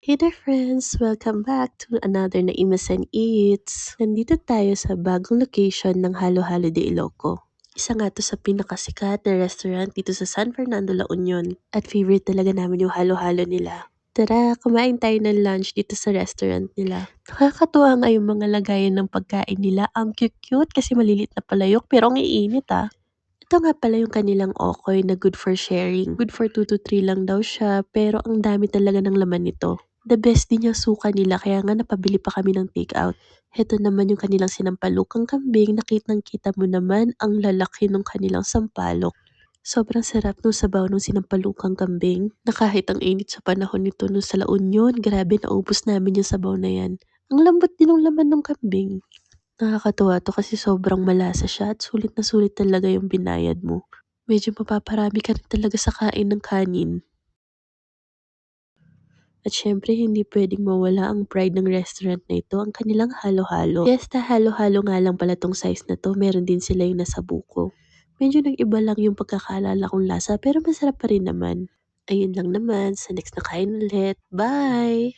Hey there friends! Welcome back to another na Imas and Eats. Nandito tayo sa bagong location ng Halo-Halo de Ilocos. Isa nga to sa pinakasikat na restaurant dito sa San Fernando, La Union. At favorite talaga namin yung halo-halo nila. Tara, kumain tayo ng lunch dito sa restaurant nila. Nakakatuwa nga yung mga lagayan ng pagkain nila. Ang cute-cute kasi malilit na palayok pero ang iinit ah. Ito nga pala yung kanilang okoy na good for sharing. Good for 2 to 3 lang daw siya, pero ang dami talaga ng laman nito. The best din yung suka nila, kaya nga napabili pa kami ng takeout. Heto naman yung kanilang sinampalukang kambing, nakitang-kita mo naman ang lalaki ng kanilang sampalok. Sobrang sarap nung sabaw ng sinampalukang kambing, na kahit ang init sa panahon nito nung sa La Union, grabe naubos namin yung sabaw na yan. Ang lambot din ng laman ng kambing. Nakakatuwa 'to kasi sobrang malasa siya at sulit na sulit talaga yung binayad mo. Medyo mapaparami ka rin talaga sa kain ng kanin. At syempre hindi puwedeng mawala ang pride ng restaurant na ito, ang kanilang halo-halo. Fiesta halo-halo nga lang pala 'tong size na 'to, meron din sila yung nasa buko. Medyo nag-iba lang yung pagkakaalala kong lasa pero masarap pa rin naman. Ayun lang naman, sa next na kain ulit. Bye!